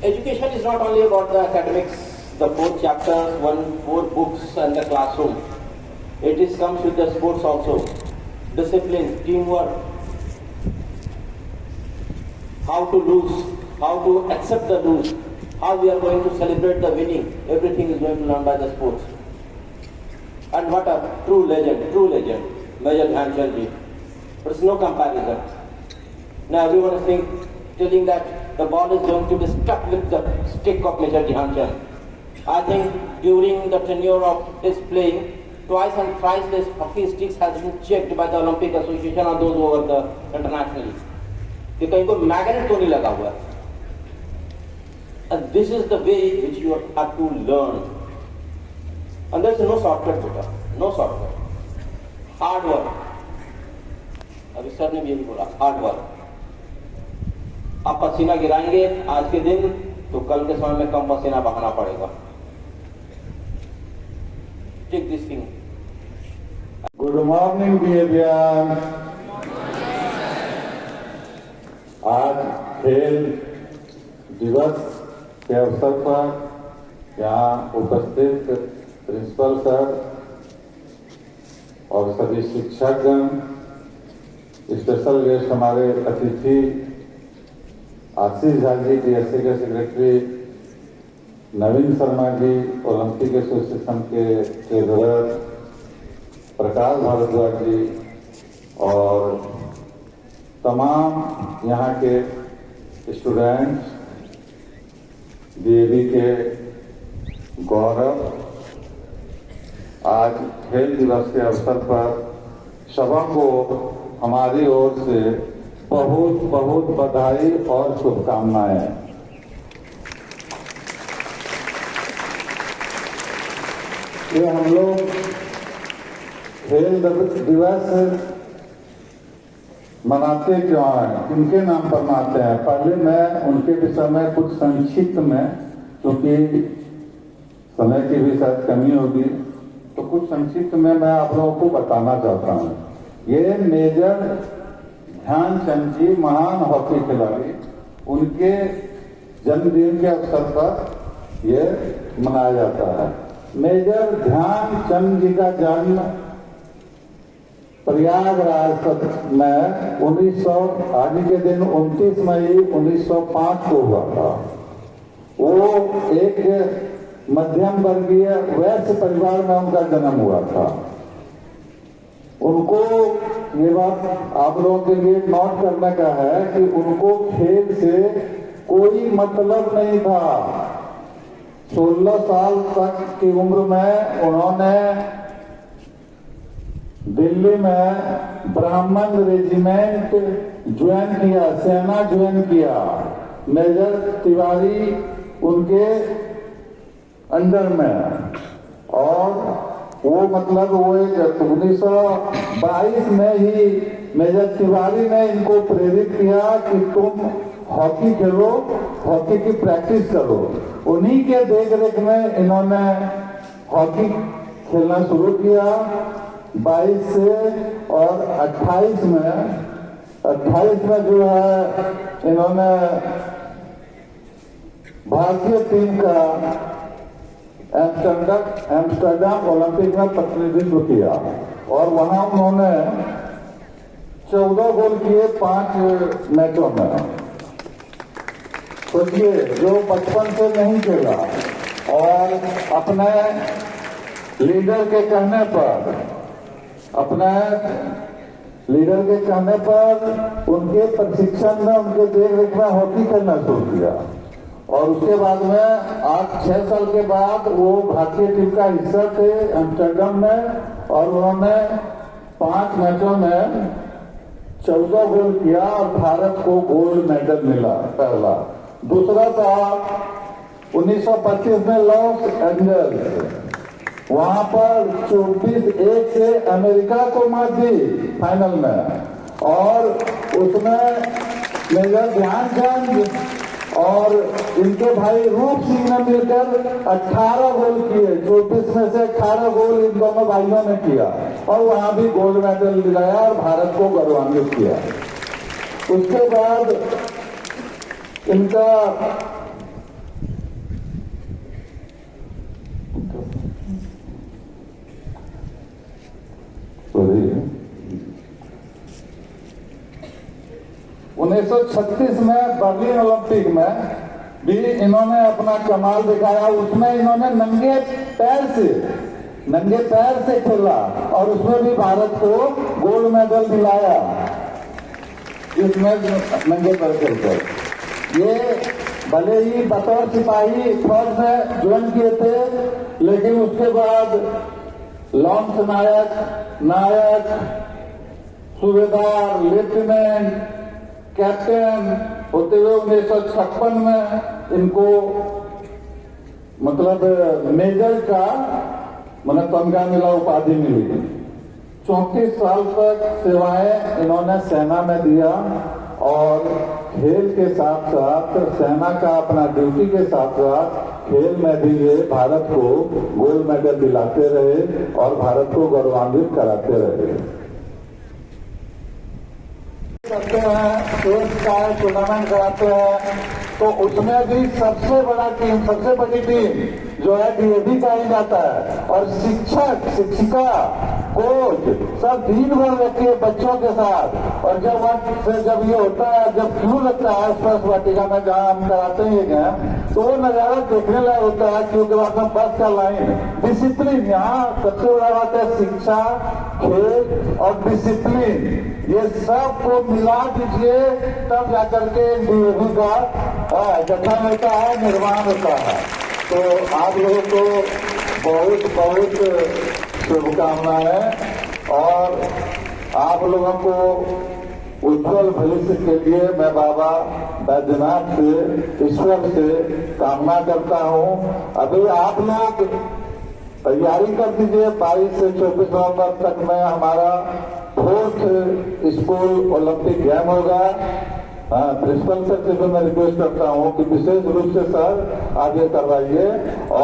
Education is not only about the academics, the 4 chapters, 4 books and the classroom. It comes with the sports also. Discipline, teamwork, how to lose, how to accept the lose, how we are going to celebrate the winning. Everything is going to learn by the sports. And what a true legend, Major Dhyan Chand ji. There is no comparison. Now everyone is telling that the ball is going to be stuck with the stick of Major Dhyan Chand. I think during the tenure of his playing, twice and thrice this hockey sticks has been checked by the Olympic Association or those over the internationally. कि कहीं को magnet तो नहीं लगा हुआ. And this is the way which you have to learn. And there is no shortcut, beta. No shortcut. Hard work. अभी sir ने भी यही बोला, हार्ड वर्क. आप पसीना गिराएंगे आज के दिन तो कल के समय में कम पसीना बहाना पड़ेगा. Take this thing. Good morning, dear. आज खेल दिवस के अवसर पर यहाँ उपस्थित प्रिंसिपल सर और सभी शिक्षकगण, स्पेशल गेस्ट हमारे अतिथि आशीष झा जी, पीएससी के सेक्रेटरी, नवीन शर्मा जी, ओलंपिक एसोसिएशन के ट्रेजरर, प्रकाश भारद्वाज जी और तमाम यहाँ के स्टूडेंट्स, डीएवी के गौरव, आज खेल दिवस के अवसर पर सबको हमारी ओर से बहुत बहुत बधाई और शुभकामनाएं. ये हम लोग खेल दिवस मनाते क्यों हैं, किनके नाम पर मनाते हैं? पहले मैं उनके विषय में कुछ संक्षिप्त में, क्योंकि समय की भी शायद कमी होगी, तो कुछ संक्षिप्त में मैं आप लोगों को बताना चाहता हूँ. ये मेजर ध्यानचंद जी महान हॉकी खिलाड़ी, उनके जन्मदिन के अवसर पर ये मनाया जाता है. मेजर ध्यानचंद जी का जन्म प्रयागराज में 1900 आज के दिन 29 मई 1905 को हुआ था. वो एक मध्यम वर्गीय वैश्य परिवार में उनका जन्म हुआ था. उनको ये बात आप लोगों के लिए नोट करने का है कि उनको खेल से कोई मतलब नहीं था. 16 साल तक की उम्र में उन्होंने दिल्ली में ब्राह्मण रेजिमेंट ज्वाइन किया, सेना ज्वाइन किया. मेजर तिवारी उनके अंडर में, और वो मतलब वो 1922 में ही मेजर तिवारी ने इनको प्रेरित किया कि तुम हॉकी खेलो, हॉकी की प्रैक्टिस करो. उन्हीं के देखरेख में इन्होंने हॉकी खेलना शुरू किया 22 से, और 28 में जो है इन्होंने भारतीय टीम का एम्स्टर्डम ओलंपिक में प्रतिनिधित्व किया, और वहां उन्होंने 14 गोल किए 5 मैचों में. सोचिए, जो बचपन से नहीं खेला और अपने लीडर के कहने पर उनके प्रशिक्षण में, उनके देखरेख में हॉकी खेलना शुरू किया. और उसके बाद में 6 साल के बाद वो भारतीय टीम का हिस्सा थे एम्स्टर्डम में, और उन्होंने 5 मैचों में 14 गोल किया और भारत को गोल्ड मेडल मिला पहला. दूसरा था 1925 में लॉस एंजल्स, वहां पर 24-1 से अमेरिका को मात दी फाइनल में, और उसमें मेजर ध्यानचंद और इनके भाई रूप सिंह ने मिलकर 18 गोल किए. 24 में से 18 गोल इन दोनों भाइयों ने किया, और वहां भी गोल्ड मेडल दिलाया और भारत को गौरवान्वित किया. उसके बाद इनका 1936 में बर्लिन ओलंपिक में भी इन्होंने अपना कमाल दिखाया। उसमें इन्होंने नंगे पैर से खेला और उसमें भी भारत को गोल्ड मेडल दिलाया, जिसमें नंगे पैर खेलकर। ये भले ही बतौर सिपाही फौज में ज्वाइन किए थे, लेकिन उसके बाद लॉन्च नायक, सूबेदार, लेफ्टिनेंट, कैप्टन होते हुए 1956 में इनको मतलब मेजर का तमगा मिला, उपाधि मिली। 34 साल तक सेवाएं इन्होंने सेना में दिया और खेल के साथ साथ सेना का अपना ड्यूटी के साथ साथ खेल में भी ये भारत को गोल्ड मेडल दिलाते रहे और भारत को गौरवान्वित कराते रहे। करते हैं, देश का टूर्नामेंट कराते हैं, तो उसमें भी सबसे बड़ी टीम जो है डीएवी कहा जाता है, और शिक्षक, शिक्षिका, कोच सब दिन भर रहती है बच्चों के साथ। और जब ये होता है, जब क्यों लगता है स्पर्श वाटिका में जहाँ हम कराते हैं, तो वो नजारा देखने लायक होता है, क्योंकि वहां पर बस का लाइन, डिसिप्लिन, यहाँ सबसे बड़ा बात है शिक्षा, खेल और डिसिप्लिन, ये सब को मिला दीजिए तब जाकर के डीएवी का गठन होता है, निर्माण होता है। तो आप लोगों को बहुत शुभकामनाएं, और आप लोगों को उज्जवल भविष्य के लिए मैं बाबा बैद्यनाथ से, ईश्वर से कामना करता हूं। अभी आप लोग तैयारी कर दीजिए। 22 से 24 नवंबर तक में हमारा 4th स्कूल ओलंपिक गेम होगा। प्रिंसिपल सर से भी मैं रिक्वेस्ट करता हूं कि विशेष रूप से सर आगे करवाइए। और